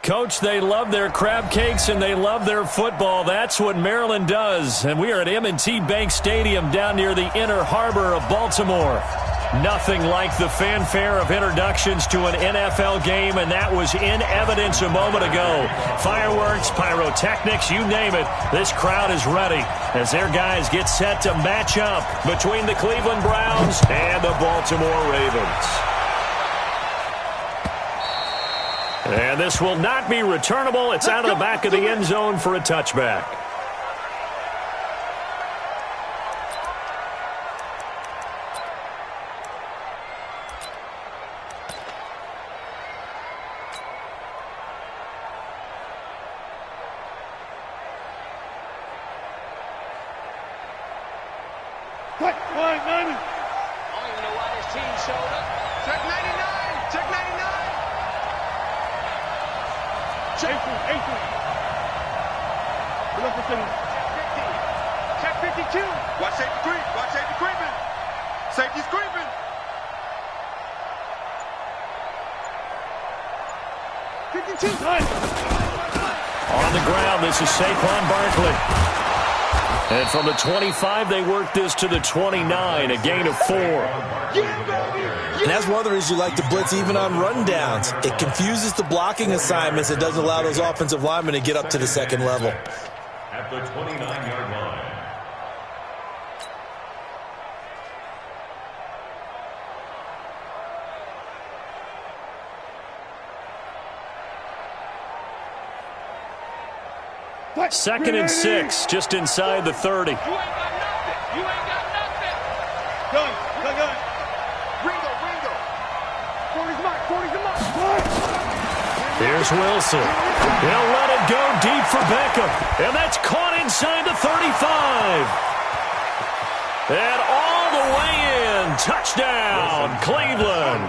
Coach, they love their crab cakes and they love their football. That's what Maryland does. And we are at M&T Bank Stadium down near the Inner Harbor of Baltimore. Nothing like the fanfare of introductions to an NFL game, and that was in evidence a moment ago. Fireworks, pyrotechnics, you name it. This crowd is ready as their guys get set to match up between the Cleveland Browns and the Baltimore Ravens. And this will not be returnable. It's out of the back of the end zone for a touchback. On the ground, this is Saquon Barkley. And from the 25, they work this to the 29, a gain of 4. And that's one of the reasons you like to blitz even on rundowns. It confuses the blocking assignments. It doesn't allow those offensive linemen to get up to the second level. At the 29-yard line. Second and 6, just inside the 30. You ain't got nothing. You ain't got nothing. Gun. Ringo. 40's mark. Here's Wilson. He'll let it go deep for Beckham. And that's caught inside the 35. And all the way in. Touchdown, Cleveland.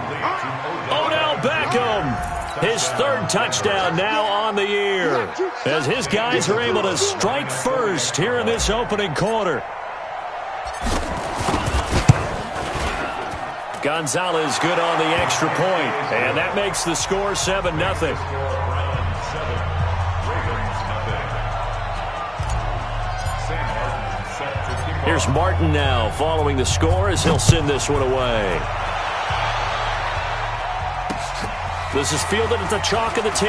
Odell Beckham. His third touchdown now on the year as his guys are able to strike first here in this opening quarter. Gonzalez good on the extra point, and that makes the score 7-0. Here's Martin now following the score as he'll send this one away. This is fielded at the chalk of the 10.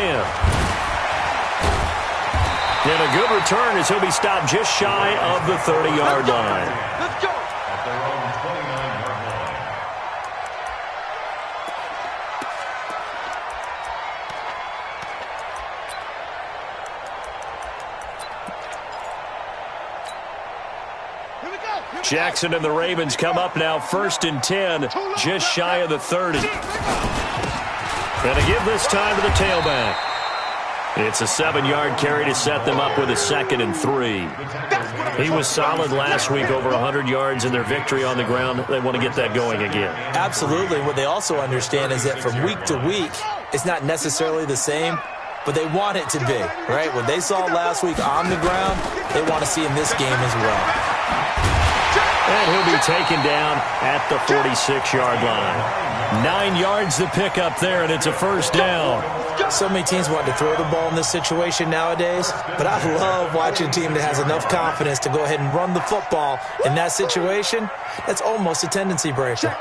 And a good return as he'll be stopped just shy of the 30-yard line. Let's go. At their own 29-yard line. Here we go. Jackson and the Ravens come up now 1st and 10, just shy of the 30. And to give this time to the tailback. It's a 7-yard carry to set them up with a 2nd and 3. He was solid last week, over 100 yards in their victory on the ground. They want to get that going again. Absolutely. What they also understand is that from week to week, it's not necessarily the same, but they want it to be, right? What they saw last week on the ground, they want to see in this game as well. And he'll be taken down at the 46-yard line. 9 yards to pick up there, and it's a first down. So many teams want to throw the ball in this situation nowadays, but I love watching a team that has enough confidence to go ahead and run the football in that situation. That's almost a tendency breaker.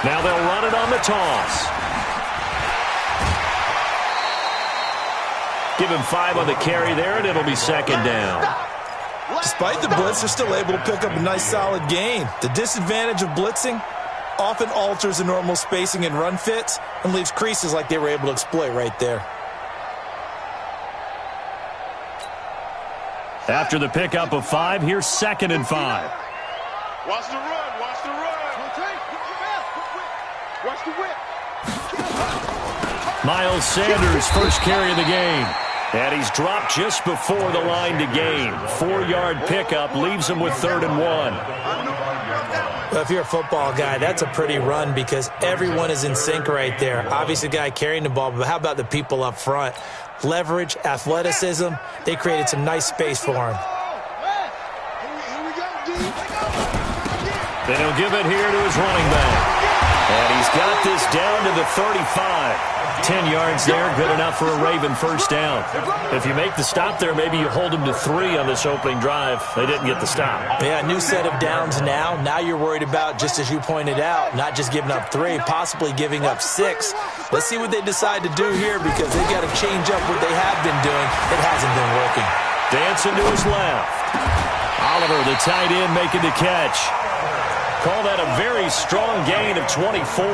Now they'll run it on the toss. Give him 5 on the carry there, and it'll be 2nd down. Despite the blitz, they're still able to pick up a nice solid gain. The disadvantage of blitzing often alters the normal spacing and run fits and leaves creases like they were able to exploit right there. After the pickup of 5, here's 2nd and 5. Watch the run. Watch the run. Watch the whip. Miles Sanders, first carry of the game. And he's dropped just before the line to gain. 4-yard pickup leaves him with 3rd and 1. Well, if you're a football guy, that's a pretty run because everyone is in sync right there. Obviously, the guy carrying the ball, but how about the people up front? Leverage, athleticism, they created some nice space for him. Then he'll give it here to his running back. And he's got this down to the 35. 10 yards there, good enough for a Raven first down. If you make the stop there, maybe you hold them to 3 on this opening drive. They didn't get the stop. Yeah, new set of downs now. Now you're worried about, just as you pointed out, not just giving up 3, possibly giving up 6. Let's see what they decide to do here because they've got to change up what they have been doing. It hasn't been working. Dancing to his left. Oliver, the tight end, making the catch. Call that a very strong gain of 24.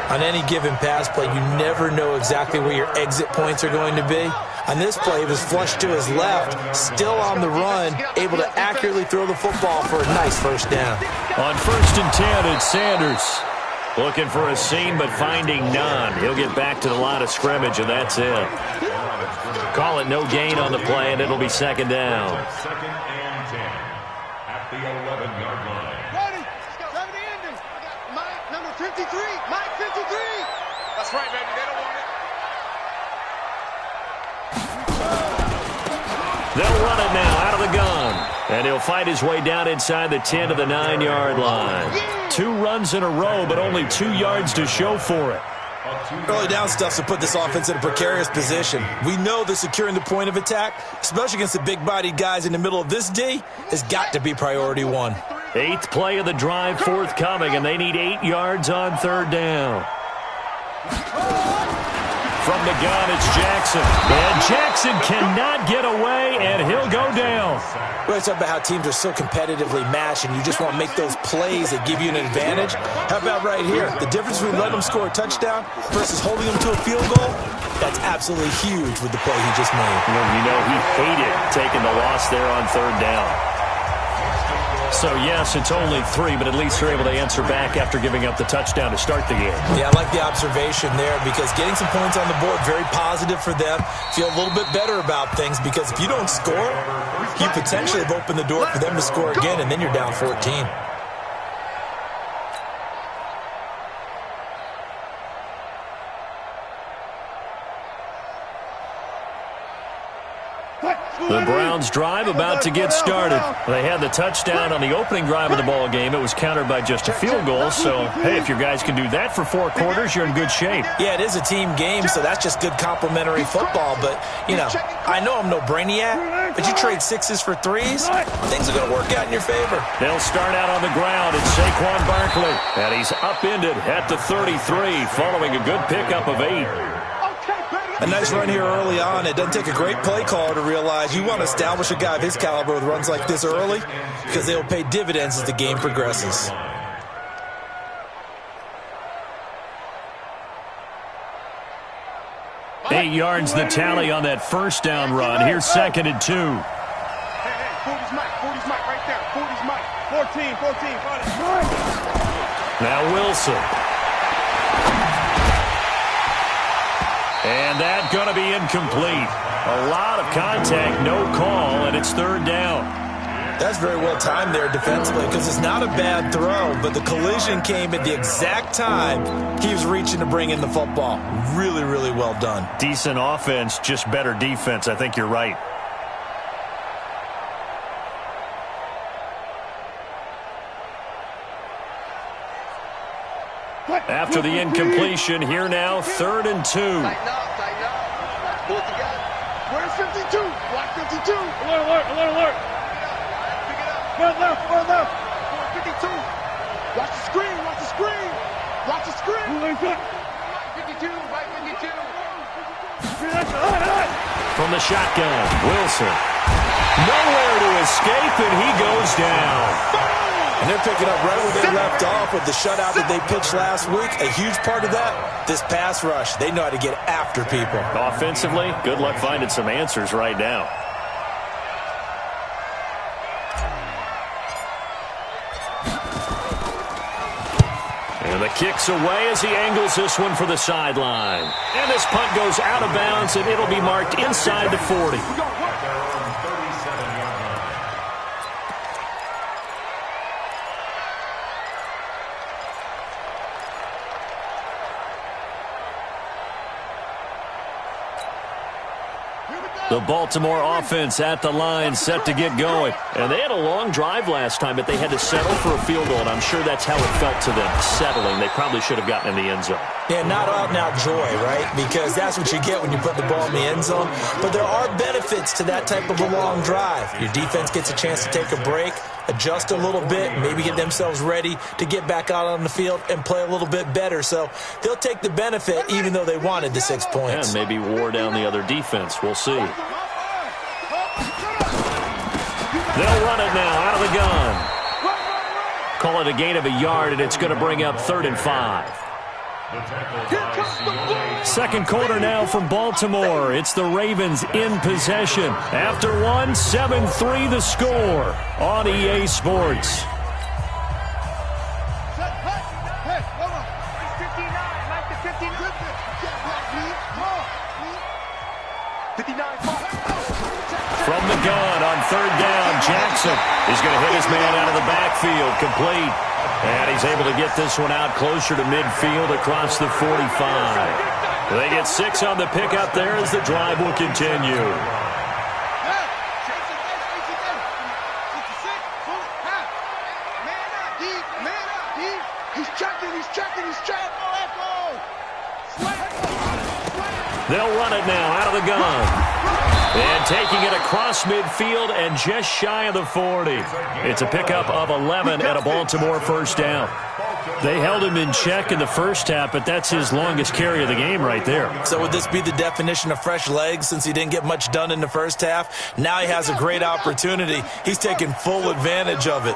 On any given pass play, you never know exactly where your exit points are going to be. On this play, it was flushed to his left, still on the run, able to accurately throw the football for a nice first down. On 1st and 10, it's Sanders. Looking for a seam, but finding none. He'll get back to the line of scrimmage, and that's it. Call it no gain on the play, and it'll be 2nd down. 2nd and 10 at the 11-yard line. Mike, number 53. Mike, 53. That's right, baby. They don't want it. They'll run it now out of the gun. And he'll fight his way down inside the 10 to the 9-yard line. 2 runs in a row, but only 2 yards to show for it. Early down stuff to put this offense in a precarious position. We know that securing the point of attack, especially against the big-bodied guys in the middle of this D, has got to be priority 1. 8th play of the drive forthcoming, and they need 8 yards on 3rd down. From the gun, it's Jackson. And Jackson cannot get away, and he'll go down. We always talk about how teams are so competitively matched, and you just want to make those plays that give you an advantage. How about right here? The difference between letting them score a touchdown versus holding them to a field goal, that's absolutely huge with the play he just made. You know, he hated taking the loss there on 3rd down. So, yes, it's only 3, but at least they're able to answer back after giving up the touchdown to start the game. Yeah, I like the observation there because getting some points on the board, very positive for them. Feel a little bit better about things because if you don't score, you potentially have opened the door for them to score again, and then you're down 14. The Browns' drive about to get started. They had the touchdown on the opening drive of the ball game. It was countered by just a field goal. So, hey, if your guys can do that for 4 quarters, you're in good shape. Yeah, it is a team game, so that's just good complementary football. But, you know, I know I'm no brainiac, but you trade 6s for 3s, things are going to work out in your favor. They'll start out on the ground. It's Saquon Barkley, and he's upended at the 33 following a good pickup of 8. A nice run here early on. It doesn't take a great play caller to realize you want to establish a guy of his caliber with runs like this early because they will pay dividends as the game progresses. Eight yards the tally on that first down run. Here's 2nd and 2. Hey, 40's Mike right there. 40's Mike. 14, 40. Now Wilson. And that's going to be incomplete. A lot of contact, no call, and it's 3rd down. That's very well timed there defensively because it's not a bad throw, but the collision came at the exact time he was reaching to bring in the football. Really, really well done. Decent offense, just better defense. I think you're right. After the incompletion, here now, 3rd and 2. Tighten up. Pull it together. Where's 52? Block 52. Alert. Pick it up. Run left. 52. Watch the screen. Watch the screen. 52. Right 52. From the shotgun, Wilson. Nowhere to escape, and he goes down. And they're picking up right where they left off with the shutout that they pitched last week. A huge part of that, this pass rush. They know how to get after people. Offensively, good luck finding some answers right now. And the kick's away as he angles this one for the sideline. And this punt goes out of bounds, and it'll be marked inside the 40. Here we go. The Baltimore offense at the line, set to get going. And they had a long drive last time, but they had to settle for a field goal, and I'm sure that's how it felt to them, settling. They probably should have gotten in the end zone. Yeah, not out-and-out joy, right? Because that's what you get when you put the ball in the end zone. But there are benefits to that type of a long drive. Your defense gets a chance to take a break, adjust a little bit, maybe get themselves ready to get back out on the field and play a little bit better. So they'll take the benefit even though they wanted the 6 points. And maybe wore down the other defense. We'll see. They'll run it now out of the gun. Call it a gain of a yard, and it's going to bring up 3rd and 5. Second quarter now from Baltimore. It's the Ravens in possession. After one, 7-3 the score on EA Sports. From the gun on 3rd down, Jackson is going to hit his man out of the backfield, complete. And he's able to get this one out closer to midfield across the 45. They get 6 on the pickup there as the drive will continue. They'll run it now out of the gun. And taking it across midfield and just shy of the 40. It's a pickup of 11 and a Baltimore first down. They held him in check in the first half, but that's his longest carry of the game right there. So would this be the definition of fresh legs since he didn't get much done in the first half? Now he has a great opportunity. He's taking full advantage of it.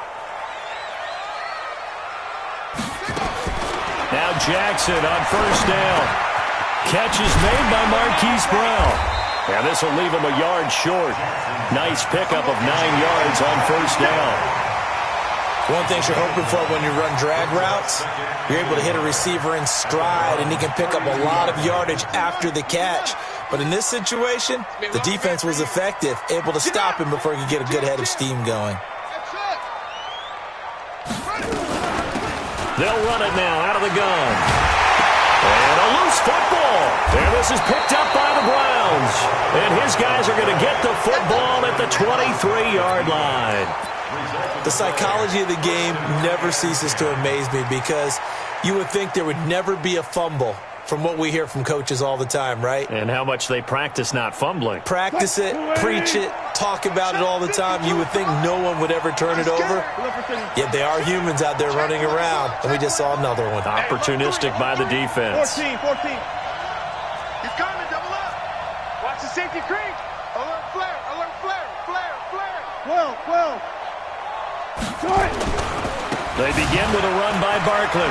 Now Jackson on first down. Catch is made by Marquise Brown. And this will leave him a yard short. Nice pickup of 9 yards on first down. One thing you're hoping for when you run drag routes, you're able to hit a receiver in stride, and he can pick up a lot of yardage after the catch. But in this situation, the defense was effective, able to stop him before he could get a good head of steam going. They'll run it now out of the gun. And a loose football. And this is picked up by the Browns. And his guys are going to get the football at the 23-yard line. The psychology of the game never ceases to amaze me because you would think there would never be a fumble from what we hear from coaches all the time, right? And how much they practice not fumbling. Practice it, preach it, talk about it all the time. You would think no one would ever turn it over. Yet they are humans out there running around, and we just saw another one. Opportunistic by the defense. 14. He's coming, double up. Watch the safety creep. Alert flare. 12. They begin with a run by Barkley.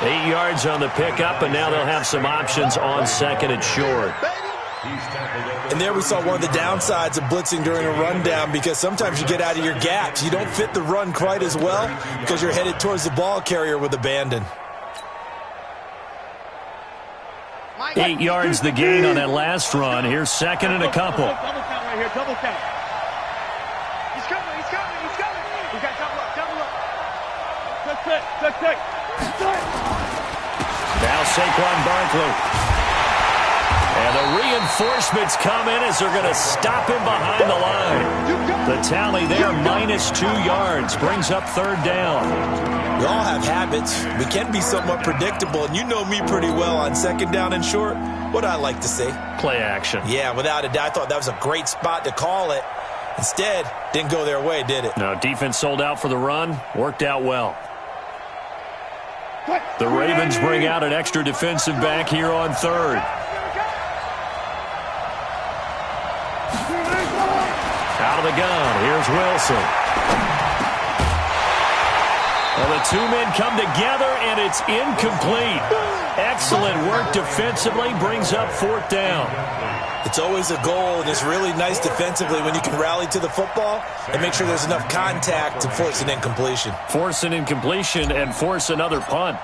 8 yards on the pickup, and now they'll have some options on second and short. And there we saw one of the downsides of blitzing during a rundown because sometimes you get out of your gaps. You don't fit the run quite as well because you're headed towards the ball carrier with abandon. 8 yards the gain on that last run. Here's second and a couple. Double count right here, double count. He's coming. We got double up. Touch. Now Saquon Barkley. And the reinforcements come in as they're going to stop him behind the line. The tally there, -2 yards, brings up 3rd down. We all have habits. We can be somewhat predictable, and you know me pretty well on 2nd down and short. What I like to see? Play action. Yeah, without a doubt. I thought that was a great spot to call it. Instead, didn't go their way, did it? No, defense sold out for the run. Worked out well. The Ravens bring out an extra defensive back here on 3rd. Out of the gun, here's Wilson. Well, the 2 men come together, and it's incomplete. Excellent work defensively, brings up 4th down. It's always a goal, and it's really nice defensively when you can rally to the football and make sure there's enough contact to force an incompletion. Force an incompletion and force another punt.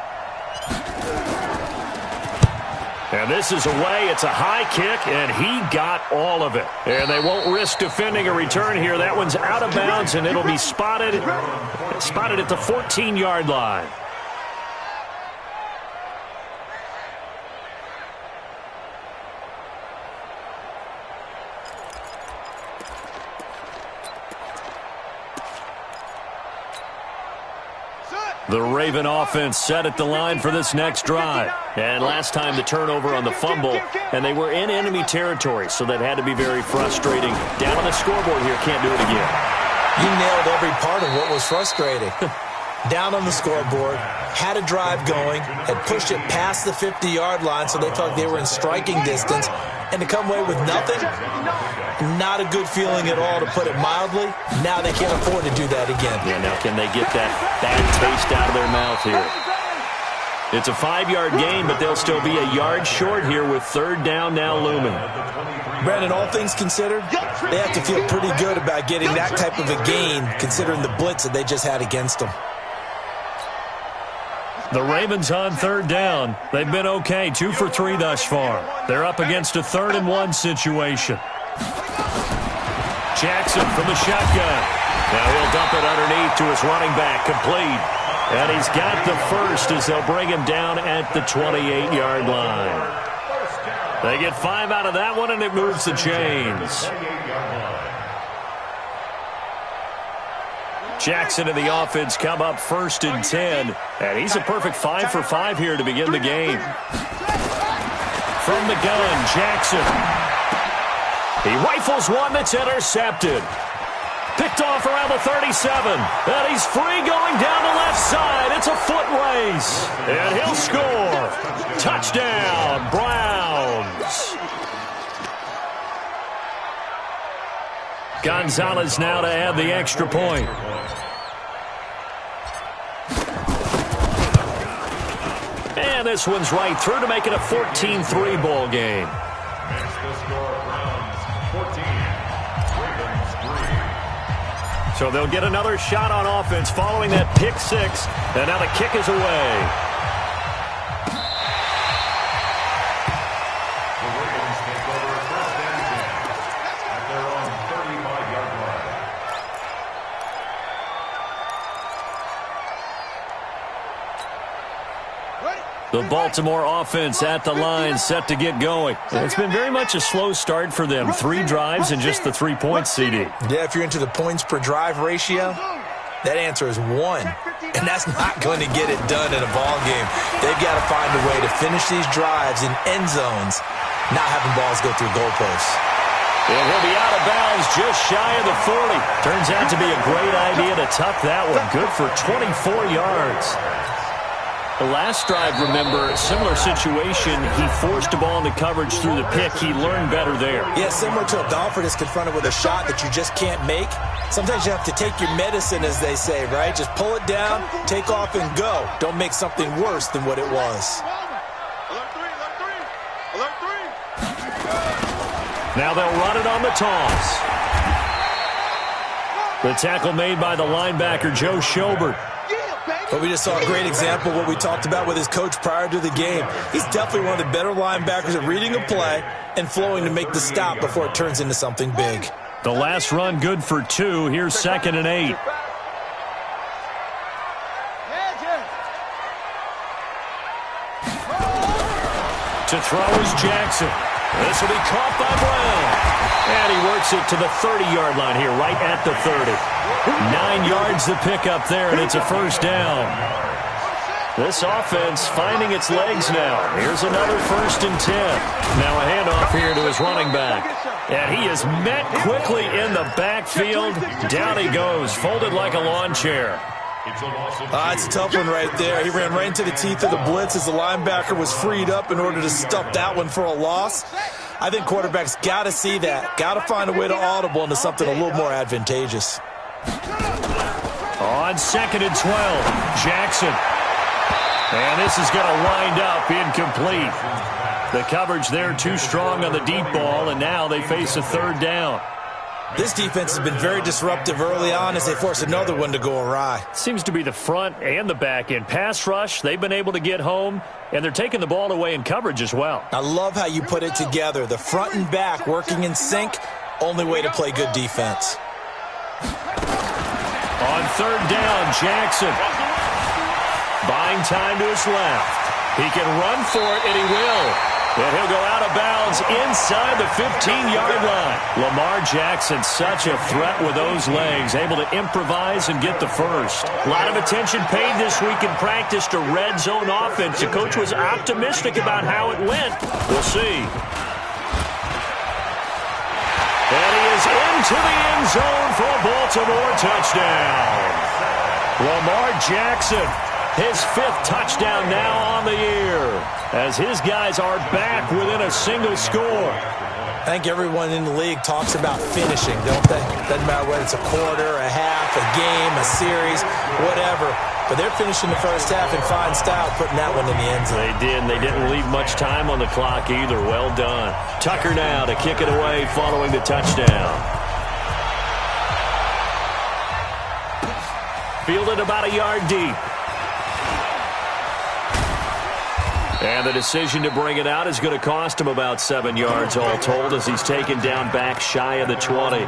And this is away. It's a high kick, and he got all of it. And they won't risk defending a return here. That one's out of bounds, and it'll be spotted at the 14-yard line. The Raven offense set at the line for this next drive. And last time the turnover on the fumble, and they were in enemy territory, so that had to be very frustrating. Down on the scoreboard here, can't do it again. You nailed every part of what was frustrating. Down on the scoreboard, had a drive going, had pushed it past the 50-yard line so they felt they were in striking distance, and to come away with nothing, not a good feeling at all, to put it mildly. Now they can't afford to do that again. Yeah, now can they get that bad taste out of their mouth here? It's a 5-yard gain, but they'll still be a yard short here with third down now looming. Brandon, all things considered, they have to feel pretty good about getting that type of a gain, considering the blitz that they just had against them. The Ravens on third down. They've been okay, 2 for 3 thus far. They're up against a 3rd-and-1 situation. Jackson from the shotgun. Now he'll dump it underneath to his running back, complete. And he's got the first as they'll bring him down at the 28-yard line. They get 5 out of that one, and it moves the chains. Jackson and the offense come up 1st and 10. And he's a perfect 5 for 5 here to begin the game. From the gun, Jackson. He rifles one that's intercepted. Picked off around the 37. And he's free going down the left side. It's a foot race. And he'll score. Touchdown, Browns. Gonzalez now to add the extra point. And this one's right through to make it a 14-3 ball game. So they'll get another shot on offense following that pick 6. And now the kick is away. The Baltimore offense at the line, set to get going. It's been very much a slow start for them. 3 drives and just the 3 points, CD. Yeah, if you're into the points per drive ratio, that answer is 1. And that's not going to get it done in a ball game. They've got to find a way to finish these drives in end zones, not having balls go through goalposts. And he'll be out of bounds just shy of the 40. Turns out to be a great idea to tuck that one. Good for 24 yards. The last drive, remember, similar situation. He forced a ball into coverage through the pick. He learned better there. Yeah, similar to a golfer that's confronted with a shot that you just can't make. Sometimes you have to take your medicine, as they say, right? Just pull it down, take off, and go. Don't make something worse than what it was. Now they'll run it on the toss. The tackle made by the linebacker, Joe Schobert. But we just saw a great example of what we talked about with his coach prior to the game. He's definitely one of the better linebackers at reading a play and flowing to make the stop before it turns into something big. The last run good for 2. Here's 2nd and 8. To throw is Jackson. This will be caught by Brown. And he works it to the 30-yard line here, right at the 30. 9 yards to pick up there, and it's a first down. This offense finding its legs now. Here's another 1st and 10. Now a handoff here to his running back. And he is met quickly in the backfield. Down he goes, folded like a lawn chair. It's a tough one right there. He ran right into the teeth of the blitz as the linebacker was freed up in order to stuff that one for a loss. I think quarterbacks got to see that. Got to find a way to audible into something a little more advantageous. On 2nd and 12, Jackson. And this is going to wind up incomplete. The coverage there too strong on the deep ball, and now they face a 3rd down. This defense has been very disruptive early on as they force another one to go awry. Seems to be the front and the back end. Pass rush, they've been able to get home, and they're taking the ball away in coverage as well. I love how you put it together. The front and back working in sync, only way to play good defense. On 3rd down, Jackson. Buying time to his left. He can run for it, and he will. And he'll go out of bounds inside the 15-yard line. Lamar Jackson, such a threat with those legs, able to improvise and get the first. A lot of attention paid this week in practice to red zone offense. The coach was optimistic about how it went. We'll see. And he is into the end zone for a Baltimore touchdown. Lamar Jackson, his 5th touchdown now on the year, as his guys are back within a single score. I think everyone in the league talks about finishing, don't they? Doesn't matter whether it's a quarter, a half, a game, a series, whatever. But they're finishing the first half in fine style, putting that one in the end zone. They did, and they didn't leave much time on the clock either. Well done. Tucker now to kick it away following the touchdown. Fielded about a yard deep. And the decision to bring it out is going to cost him about 7 yards all told, as he's taken down back shy of the 20.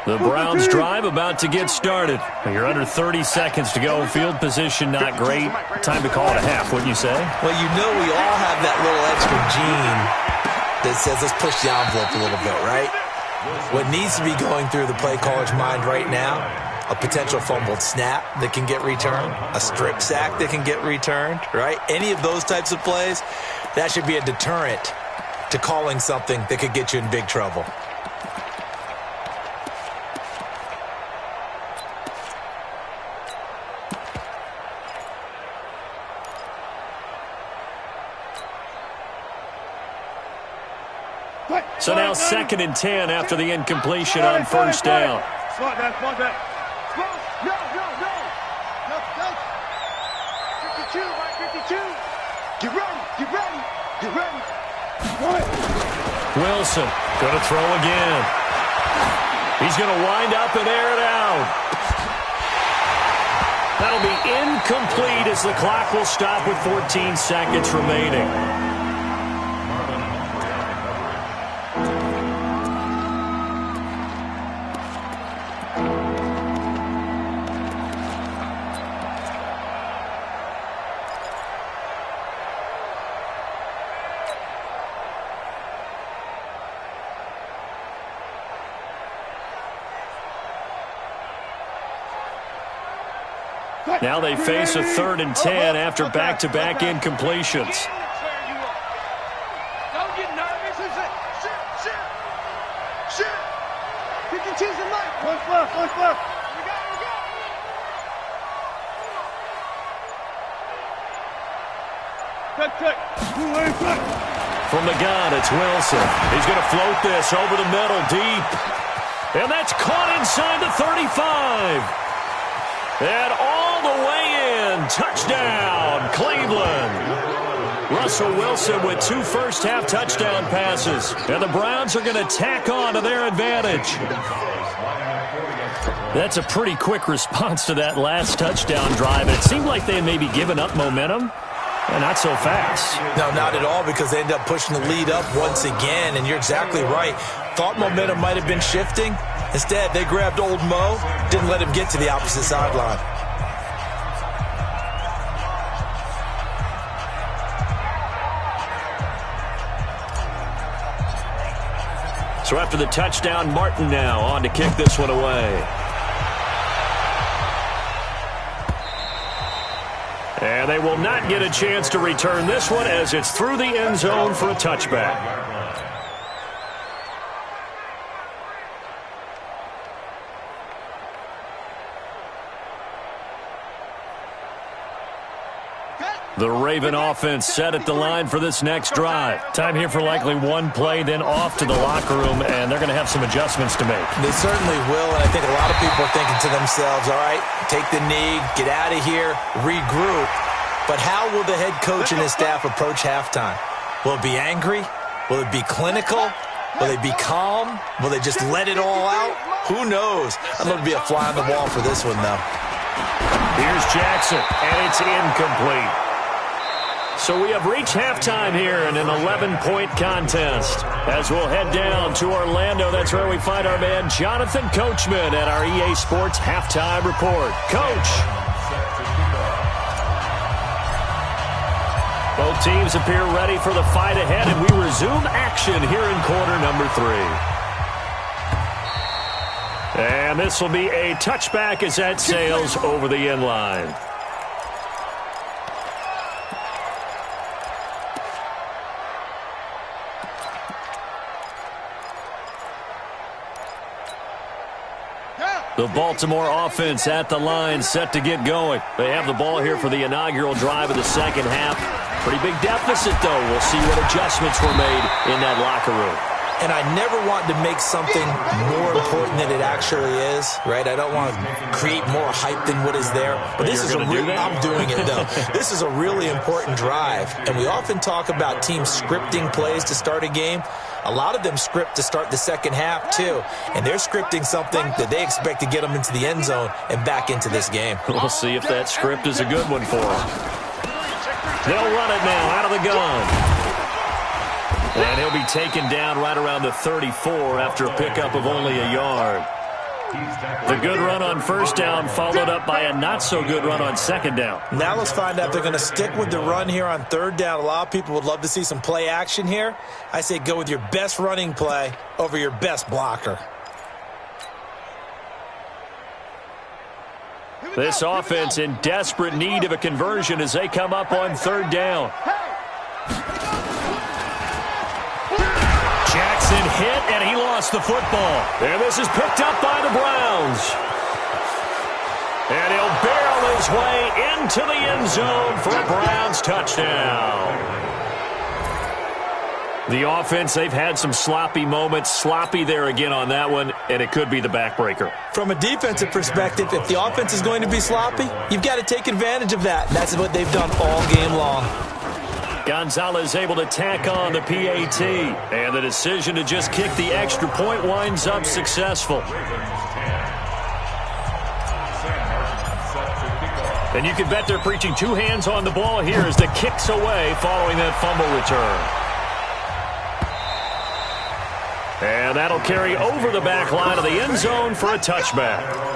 The Browns drive about to get started. You're under 30 seconds to go. Field position not great. Time to call it a half, wouldn't you say? Well, you know we all have that little extra gene that says let's push the envelope a little bit, right? What needs to be going through the play caller's mind right now, a potential fumbled snap that can get returned, a strip sack that can get returned, right? Any of those types of plays, that should be a deterrent to calling something that could get you in big trouble. So now 2nd and 10 after the incompletion on first down. Spot that. No. 52, right, 52. Get ready. Wilson going to throw again. He's going to wind up and air it out. That'll be incomplete as the clock will stop with 14 seconds remaining. Now they face a 3rd and 10 after back-to-back incompletions. Don't get nervous. Shit. Pick and choose the light. One left. We got. Cut. From the gun, it's Wilson. He's going to float this over the middle deep. And that's caught inside the 35. And all the way in. Touchdown, Cleveland. Russell Wilson with 2 first-half touchdown passes. And the Browns are going to tack on to their advantage. That's a pretty quick response to that last touchdown drive. It seemed like they had maybe given up momentum. Not so fast. No, not at all, because they ended up pushing the lead up once again, and you're exactly right. Thought momentum might have been shifting. Instead, they grabbed old Mo, didn't let him get to the opposite sideline. So after the touchdown, Martin now on to kick this one away. And they will not get a chance to return this one as it's through the end zone for a touchback. The Raven offense set at the line for this next drive. Time here for likely one play, then off to the locker room, and they're going to have some adjustments to make. They certainly will, and I think a lot of people are thinking to themselves, all right, take the knee, get out of here, regroup. But how will the head coach and his staff approach halftime? Will it be angry? Will it be clinical? Will they be calm? Will they just let it all out? Who knows? I'd love to be a fly on the wall for this one, though. Here's Jackson, and it's incomplete. So we have reached halftime here in an 11-point contest. As we'll head down to Orlando, that's where we find our man Jonathan Coachman at our EA Sports Halftime Report. Coach. Both teams appear ready for the fight ahead, and we resume action here in quarter number 3. And this will be a touchback as that sails over the end line. The Baltimore offense at the line, set to get going. They have the ball here for the inaugural drive of the second half. Pretty big deficit, though. We'll see what adjustments were made in that locker room. And I never want to make something more important than it actually is, right? I don't want to create more hype than what is there. But this is I'm doing it, though. This is a really important drive. And we often talk about teams scripting plays to start a game. A lot of them script to start the second half, too. And they're scripting something that they expect to get them into the end zone and back into this game. We'll see if that script is a good one for them. They'll run it now out of the gun. And he'll be taken down right around the 34 after a pickup of only a yard. The good run on first down followed up by a not-so-good run on second down. Now let's find out if they're going to stick with the run here on third down. A lot of people would love to see some play action here. I say go with your best running play over your best blocker. This offense in desperate need of a conversion as they come up on third down. Jackson hit, and he lost the football. And this is picked up by the Browns. And he'll barrel his way into the end zone for a Browns touchdown. The offense, they've had some sloppy moments. Sloppy there again on that one, and it could be the backbreaker. From a defensive perspective, if the offense is going to be sloppy, you've got to take advantage of that. And that's what they've done all game long. Gonzalez able to tack on the PAT, and the decision to just kick the extra point winds up successful. And you can bet they're preaching two hands on the ball here as the kick's away following that fumble return. And that'll carry over the back line of the end zone for a touchback.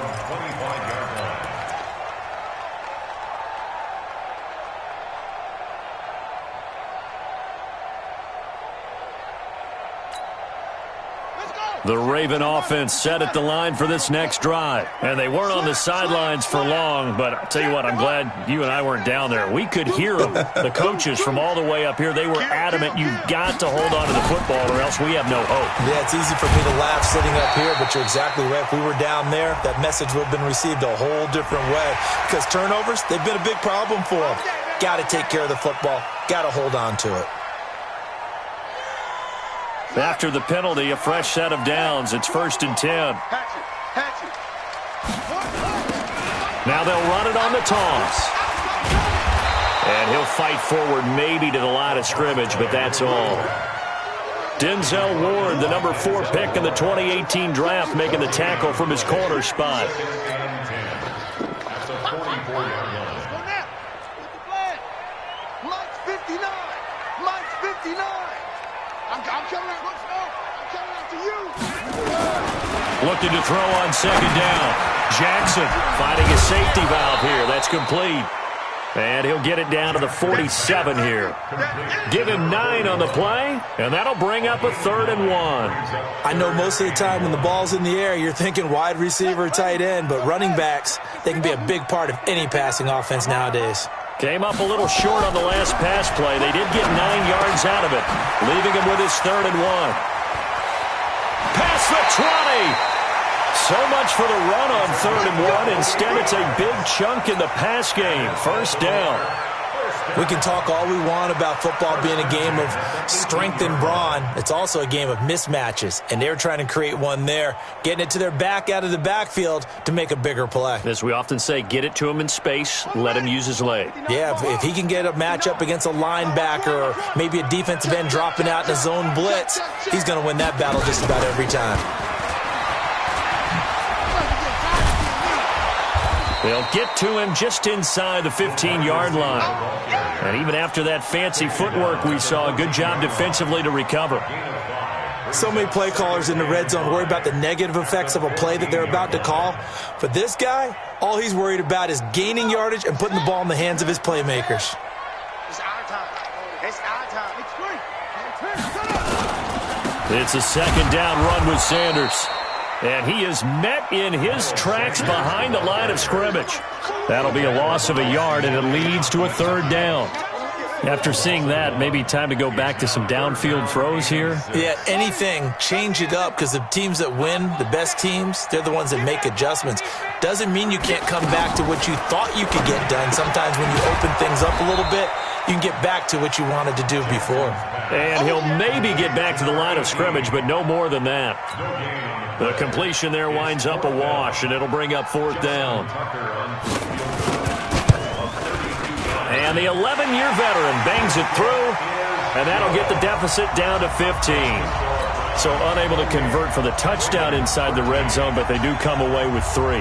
The Raven offense set at the line for this next drive. And they weren't on the sidelines for long, but I'll tell you what, I'm glad you and I weren't down there. We could hear them, the coaches from all the way up here. They were adamant, you've got to hold on to the football or else we have no hope. Yeah, it's easy for me to laugh sitting up here, but you're exactly right. If we were down there, that message would have been received a whole different way. Because turnovers, they've been a big problem for them. Got to take care of the football. Got to hold on to it. After the penalty, a fresh set of downs. It's 1st and 10. Now they'll run it on the toss. And he'll fight forward maybe to the line of scrimmage, but that's all. Denzel Ward, the number 4 pick in the 2018 draft, making the tackle from his corner spot. Looking to throw on second down. Jackson finding a safety valve here. That's complete. And he'll get it down to the 47 here. Give him 9 on the play, and that'll bring up a 3rd and 1. I know most of the time when the ball's in the air, you're thinking wide receiver, tight end, but running backs, they can be a big part of any passing offense nowadays. Came up a little short on the last pass play. They did get 9 yards out of it, leaving him with his 3rd and 1. Past the 20. So much for the run on 3rd and 1. Instead, it's a big chunk in the pass game. 1st down. We can talk all we want about football being a game of strength and brawn. It's also a game of mismatches, and they're trying to create one there, getting it to their back out of the backfield to make a bigger play. As we often say, get it to him in space, let him use his leg. Yeah, if he can get a matchup against a linebacker or maybe a defensive end dropping out in a zone blitz, he's going to win that battle just about every time. They'll get to him just inside the 15-yard line. And even after that fancy footwork we saw, a good job defensively to recover. So many play callers in the red zone worry about the negative effects of a play that they're about to call. But this guy, all he's worried about is gaining yardage and putting the ball in the hands of his playmakers. It's our time. It's our time. It's a second down run with Sanders. And he is met in his tracks behind the line of scrimmage. That'll be a loss of a yard, and it leads to a third down. After seeing that, maybe time to go back to some downfield throws here. Yeah, anything. Change it up, because the teams that win, the best teams, they're the ones that make adjustments. Doesn't mean you can't come back to what you thought you could get done. Sometimes when you open things up a little bit, you can get back to what you wanted to do before. And he'll maybe get back to the line of scrimmage, but no more than that. The completion there winds up a wash, and it'll bring up fourth down. And the 11-year veteran bangs it through, and that'll get the deficit down to 15. So unable to convert for the touchdown inside the red zone, but they do come away with 3.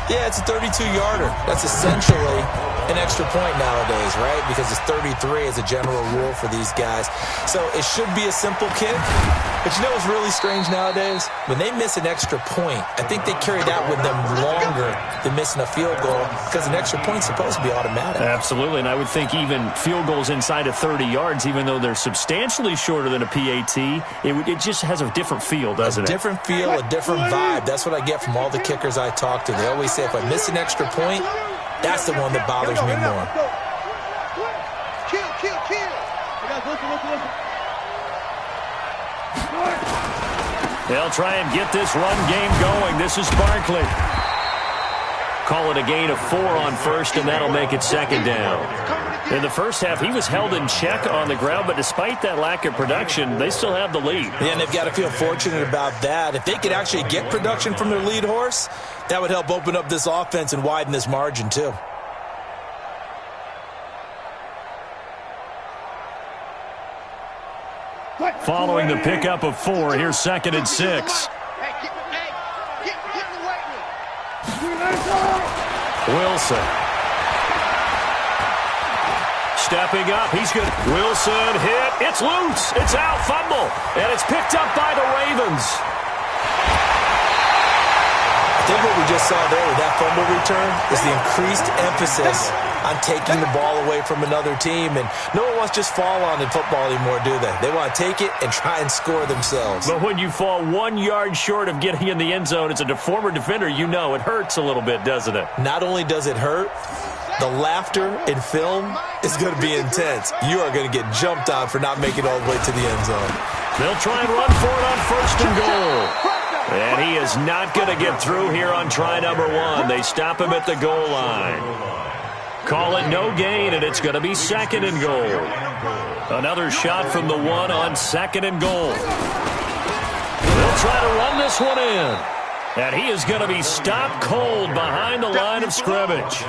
Yeah, it's a 32-yarder. That's essentially an extra point nowadays, right? Because it's 33 as a general rule for these guys. So it should be a simple kick. But you know what's really strange nowadays? When they miss an extra point, I think they carry that with them longer than missing a field goal, because an extra point's supposed to be automatic. Absolutely, and I would think even field goals inside of 30 yards, even though they're substantially shorter than a PAT, it just has a different feel, doesn't it? A different feel, a different vibe. That's what I get from all the kickers I talk to. They always say, if I miss an extra point, that's the one that bothers me more. They'll try and get this run game going. This is Barkley. Call it a gain of 4 on first, and that'll make it second down. In the first half, he was held in check on the ground, but despite that lack of production, they still have the lead. Yeah, and they've got to feel fortunate about that. If they could actually get production from their lead horse, that would help open up this offense and widen this margin too. Following the pickup of 4, here's 2nd and 6. Wilson. Stepping up, he's good. Wilson hit. It's loose. It's out. Fumble. And it's picked up by the Ravens. I think what we just saw there with that fumble return is the increased emphasis on taking the ball away from another team. And no one wants to just fall on in football anymore, do they? They want to take it and try and score themselves. But when you fall 1 yard short of getting in the end zone as a former defender, you know it hurts a little bit, doesn't it? Not only does it hurt, the laughter in film is going to be intense. You are going to get jumped on for not making it all the way to the end zone. They'll try and run for it on 1st and goal. And he is not going to get through here on try number 1. They stop him at the goal line. Call it no gain, and it's going to be 2nd and goal. Another shot from the 1 on 2nd and goal. They'll try to run this one in. And he is going to be stopped cold behind the line of scrimmage.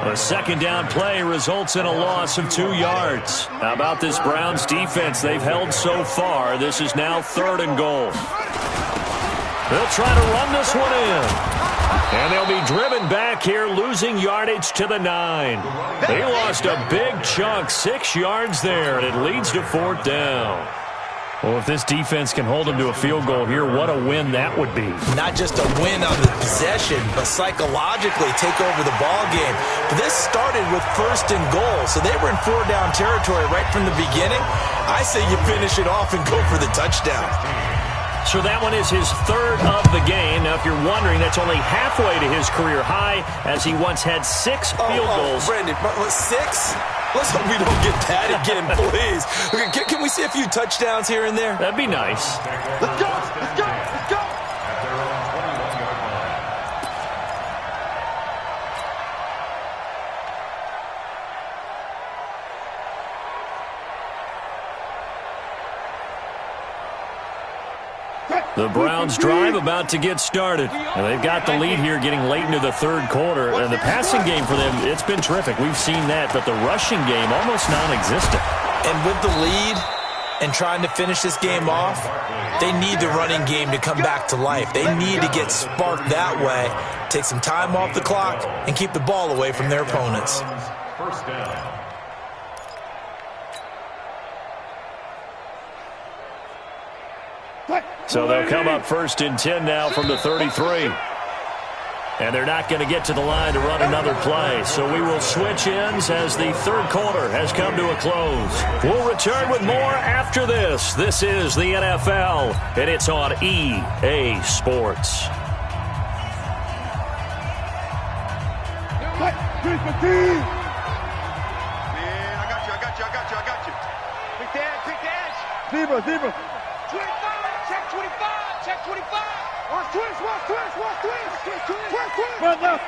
A second down play results in a loss of 2 yards. How about this Browns defense they've held so far? This is now 3rd and goal. They'll try to run this one in. And they'll be driven back here, losing yardage to the 9. They lost a big chunk, 6 yards there, and it leads to 4th down. Well, if this defense can hold them to a field goal here, what a win that would be. Not just a win on the possession, but psychologically take over the ball game. But this started with 1st and goal, so they were in 4-down territory right from the beginning. I say you finish it off and go for the touchdown. So that one is his 3rd of the game. Now, if you're wondering, that's only halfway to his career high, as he once had 6 field goals. Brandon, 6? Let's hope we don't get that again, please. Can we see a few touchdowns here and there? That'd be nice. Let's go! Let's go! Let's go! The Browns drive about to get started. And they've got the lead here getting late into the 3rd quarter. And the passing game for them, it's been terrific. We've seen that, but the rushing game almost non-existent. And with the lead, and trying to finish this game off, they need the running game to come back to life. They need to get sparked that way, take some time off the clock, and keep the ball away from their opponents. First down. So they'll come up 1st and 10 now from the 33. And they're not going to get to the line to run another play. So we will switch ends as the third quarter has come to a close. We'll return with more after this. This is the NFL, and it's on EA Sports. Zebra. 25, check 25, check 25. Watch twist. Run left.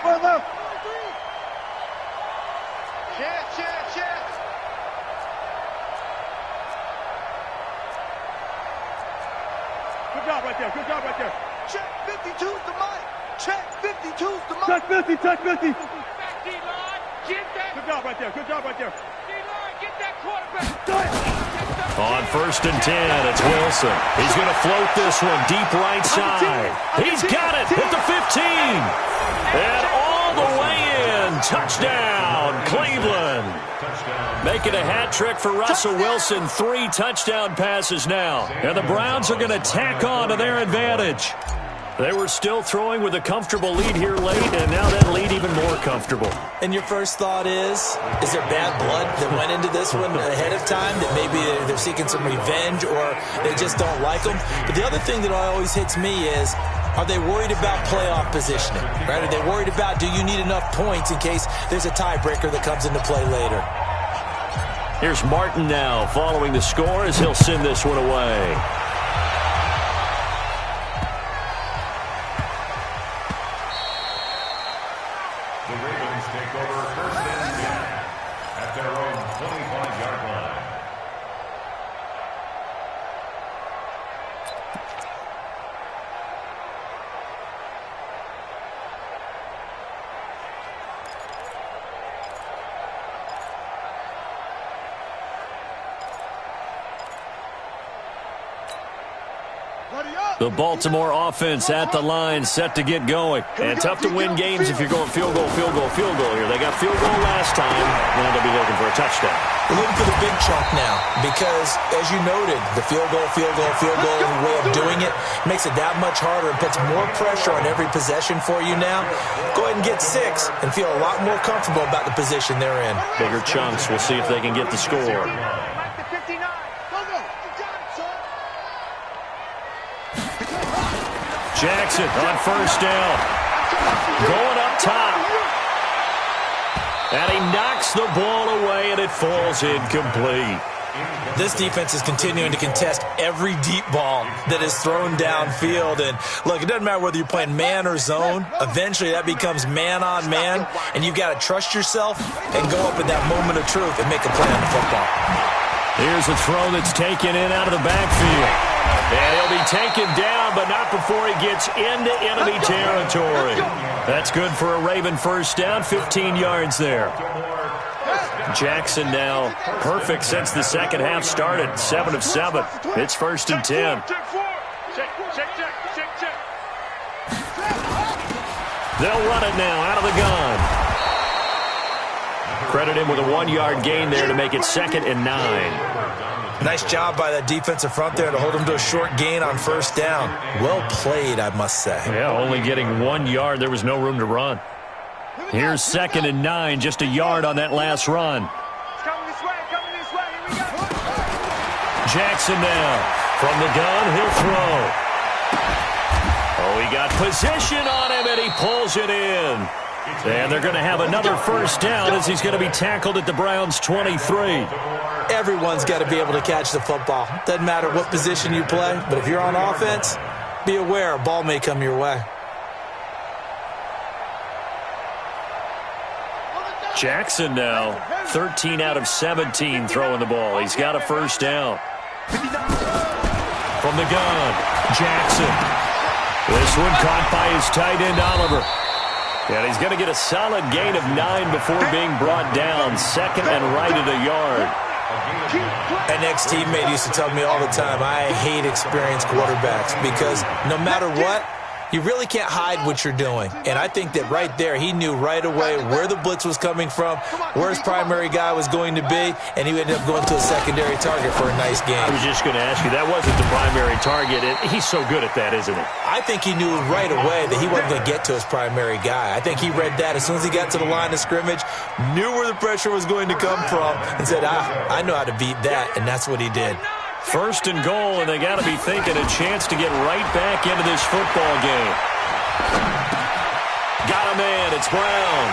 Check. Good job right there. Check 52's the mic. Check 52's the mic. Check 50. Back D-line. Get that. Good job right there. D-line, get that quarterback. On 1st and 10, it's Wilson. He's going to float this one deep right side. He's got it at the 15. And all the way in. Touchdown, Cleveland. Making a hat trick for Russell Wilson. 3 touchdown passes now. And the Browns are going to tack on to their advantage. They were still throwing with a comfortable lead here late, and now that lead even more comfortable. And your first thought is there bad blood that went into this one ahead of time, that maybe they're seeking some revenge or they just don't like them? But the other thing that always hits me is, are they worried about playoff positioning? Right? Are they worried about, do you need enough points in case there's a tiebreaker that comes into play later? Here's Martin now following the score as he'll send this one away. The Baltimore offense at the line, set to get going. And tough to win games if you're going field goal here. They got field goal last time. Now they'll be looking for a touchdown. We're looking for the big chunk now because, as you noted, the field goal way of doing it makes it that much harder and puts more pressure on every possession for you now. Go ahead and get 6 and feel a lot more comfortable about the position they're in. Bigger chunks. We'll see if they can get the score. Jackson on 1st down. Going up top. And he knocks the ball away, and it falls incomplete. This defense is continuing to contest every deep ball that is thrown downfield. And, look, it doesn't matter whether you're playing man or zone. Eventually, that becomes man on man, and you've got to trust yourself and go up in that moment of truth and make a play on the football. Here's a throw that's taken in out of the backfield. And he'll be taken down, but not before he gets into enemy territory. That's good for a Raven 1st down, 15 yards there. Jackson now perfect since the second half started, 7 of 7. It's 1st and 10. They'll run it now out of the gun. Credit him with a 1-yard gain there to make it 2nd and 9. Nice job by that defensive front there to hold him to a short gain on 1st down. Well played, I must say. Yeah, only getting 1 yard. There was no room to run. Here's 2nd and 9, just a yard on that last run. Coming this way. Here we go. Jackson now. From the gun, he'll throw. Oh, he got position on him, and he pulls it in. And they're going to have another 1st down as he's going to be tackled at the Browns' 23. Everyone's got to be able to catch the football. Doesn't matter what position you play, but if you're on offense, be aware a ball may come your way. Jackson now, 13 out of 17 throwing the ball. He's got a 1st down. From the gun, Jackson. This one caught by his tight end, Oliver. And he's going to get a solid gain of 9 before being brought down. 2nd and right at a yard. An ex-teammate used to tell me all the time, I hate experienced quarterbacks because no matter what, you really can't hide what you're doing. And I think that right there, he knew right away where the blitz was coming from, where his primary guy was going to be, and he ended up going to a secondary target for a nice game. I was just going to ask you, that wasn't the primary target. He's so good at that, isn't he? I think he knew right away that he wasn't going to get to his primary guy. I think he read that as soon as he got to the line of scrimmage, knew where the pressure was going to come from, and said, I know how to beat that, and that's what he did. First and goal, and they got to be thinking a chance to get right back into this football game. Got a man, it's Brown.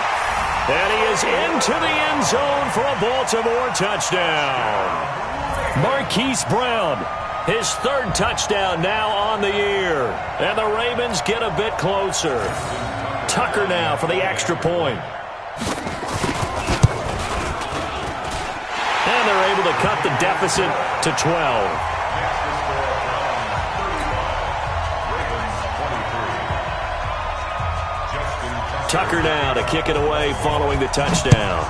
And he is into the end zone for a Baltimore touchdown. Marquise Brown, his third touchdown now on the year. And the Ravens get a bit closer. Tucker now for the extra point. And they're able to cut the deficit to 12. Tucker now to kick it away following the touchdown.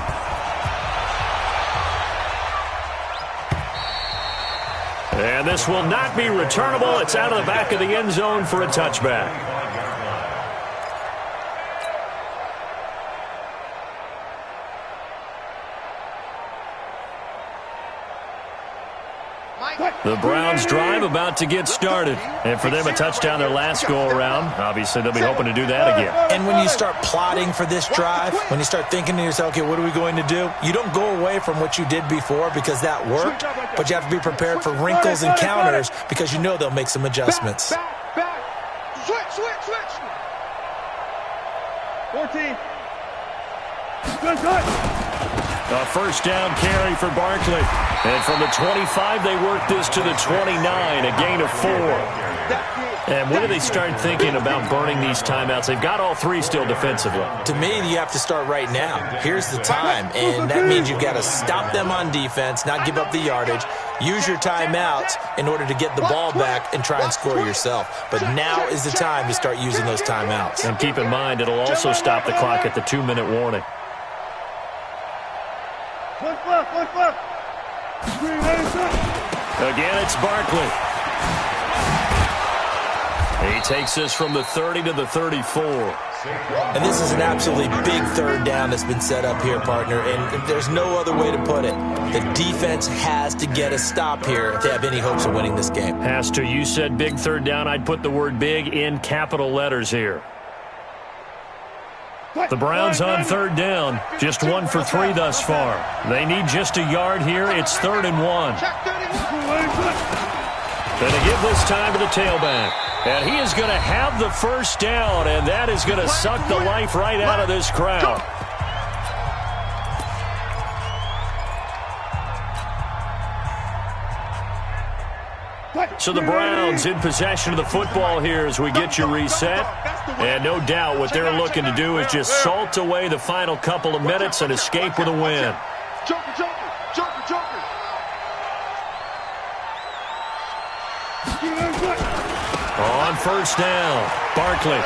And this will not be returnable. It's out of the back of the end zone for a touchback. The Browns drive about to get started. And for them, a touchdown their last go-around. Obviously, they'll be hoping to do that again. And when you start plotting for this drive, when you start thinking to yourself, okay, what are we going to do? You don't go away from what you did before because that worked, but you have to be prepared for wrinkles and counters because you know they'll make some adjustments. Back. Switch. 14. Good. A first down carry for Barkley. And from the 25, they work this to the 29, a gain of 4. And when do they start thinking about burning these timeouts? They've got all three still defensively. To me, you have to start right now. Here's the time, and that means you've got to stop them on defense, not give up the yardage, use your timeouts in order to get the ball back and try and score yourself. But now is the time to start using those timeouts. And keep in mind, it'll also stop the clock at the 2-minute warning. Again, it's Barkley. He takes this from the 30 to the 34. And this is an absolutely big third down that's been set up here, partner, and there's no other way to put it. The defense has to get a stop here if they have any hopes of winning this game. Has to. You said big third down. I'd put the word big in capital letters here. The Browns on third down, just 1 for 3 thus far. They need just a yard here. It's 3rd and 1. Going to give this time to the tailback. And he is going to have the first down, and that is going to suck the life right out of this crowd. So the Browns in possession of the football here as we get you reset. And no doubt what they're looking to do is just salt away the final couple of minutes and escape with a win. Joker. On first down, Barkley.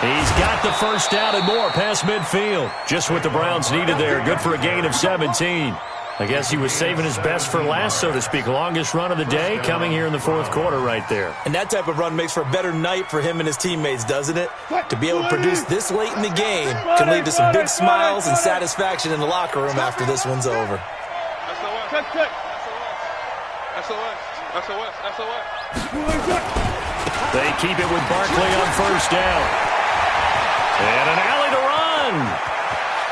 He's got the first down and more past midfield. Just what the Browns needed there. Good for a gain of 17. I guess he was saving his best for last, so to speak. Longest run of the day coming here in the fourth quarter right there. And that type of run makes for a better night for him and his teammates, doesn't it? To be able to produce this late in the game can lead to some big smiles and satisfaction in the locker room after this one's over. They keep it with Barkley on first down. And an alley to run.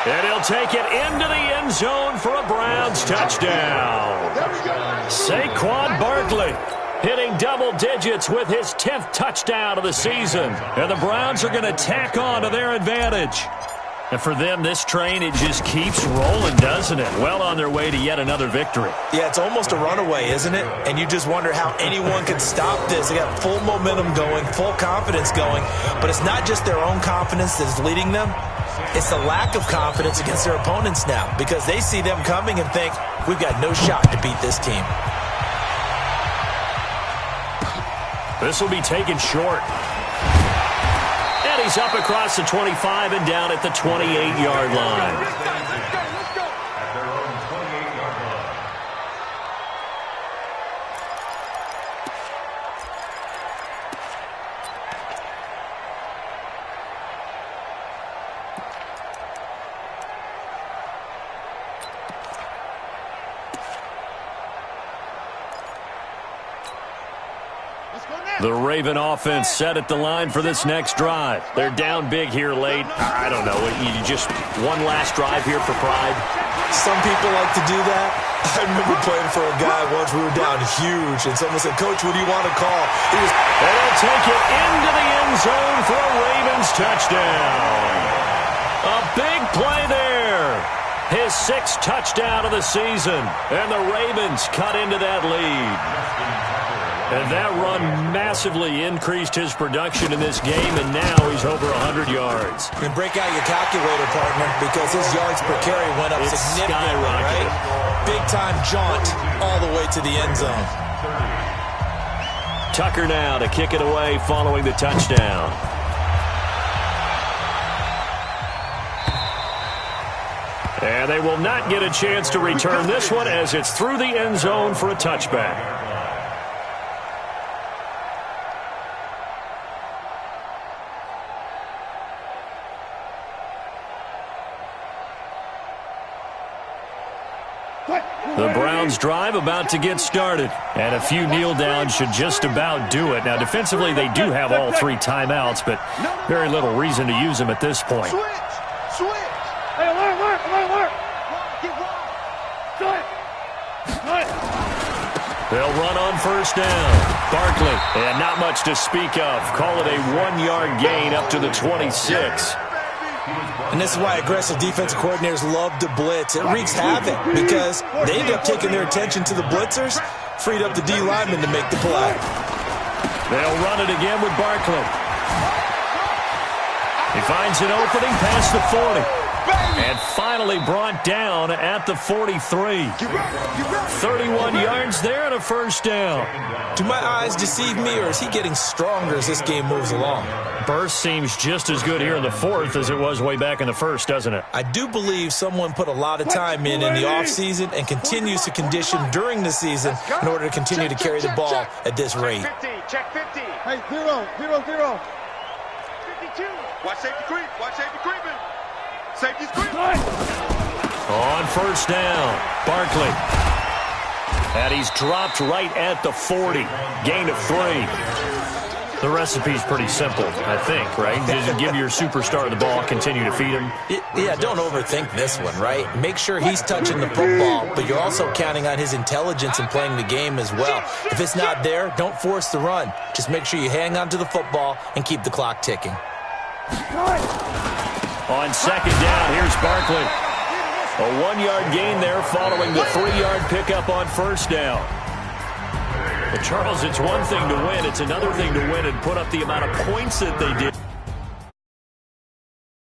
And he'll take it into the end zone for a Browns touchdown. Saquon Barkley hitting double digits with his 10th touchdown of the season. And the Browns are going to tack on to their advantage. And for them, this train, it just keeps rolling, doesn't it? Well on their way to yet another victory. Yeah, it's almost a runaway, isn't it? And you just wonder how anyone could stop this. They got full momentum going, full confidence going. But it's not just their own confidence that is leading them. It's the lack of confidence against their opponents now because they see them coming and think, we've got no shot to beat this team. This will be taken short. And he's up across the 25 and down at the 28-yard line. The Raven offense set at the line for this next drive. They're down big here late. I don't know. You just one last drive here for pride. Some people like to do that. I remember playing for a guy once. We were down huge, and someone said, "Coach, what do you want to call?" And he'll take it into the end zone for a Ravens touchdown. A big play there. His 6th touchdown of the season. And the Ravens cut into that lead. And that run massively increased his production in this game, and now he's over 100 yards. And break out your calculator, partner, because his yards per carry went up significantly, right? Big-time jaunt all the way to the end zone. Tucker now to kick it away following the touchdown. And they will not get a chance to return this one as it's through the end zone for a touchback. The Browns drive about to get started, and a few kneel downs should just about do it. Now, defensively, they do have all 3 timeouts, but very little reason to use them at this point. Switch. Hey, alert. Get wide. They'll run on first down. Barkley, and not much to speak of. Call it a 1-yard gain up to the 26. And this is why aggressive defensive coordinators love to blitz. It wreaks havoc because they end up taking their attention to the blitzers, freed up the D lineman to make the play. They'll run it again with Barkley. He finds an opening past the 40. And finally brought down at the 43. 31 yards there and a first down. Do my eyes deceive me, or is he getting stronger as this game moves along? Burst seems just as good here in the 4th as it was way back in the 1st, doesn't it? I do believe someone put a lot of time in the offseason and continues to condition during the season in order to continue to carry the ball at this rate. Check 50. Hey, 0. 52. Watch safety creep. Safety's creep. On first down, Barkley. And he's dropped right at the 40. Gain of 3. The recipe's pretty simple, I think, right? Just give your superstar the ball, continue to feed him. Yeah, don't overthink this one, right? Make sure he's touching the football, but you're also counting on his intelligence in playing the game as well. If it's not there, don't force the run. Just make sure you hang on to the football and keep the clock ticking. On second down, here's Barkley. A 1-yard gain there following the 3-yard pickup on first down. But Charles, it's one thing to win. It's another thing to win and put up the amount of points that they did.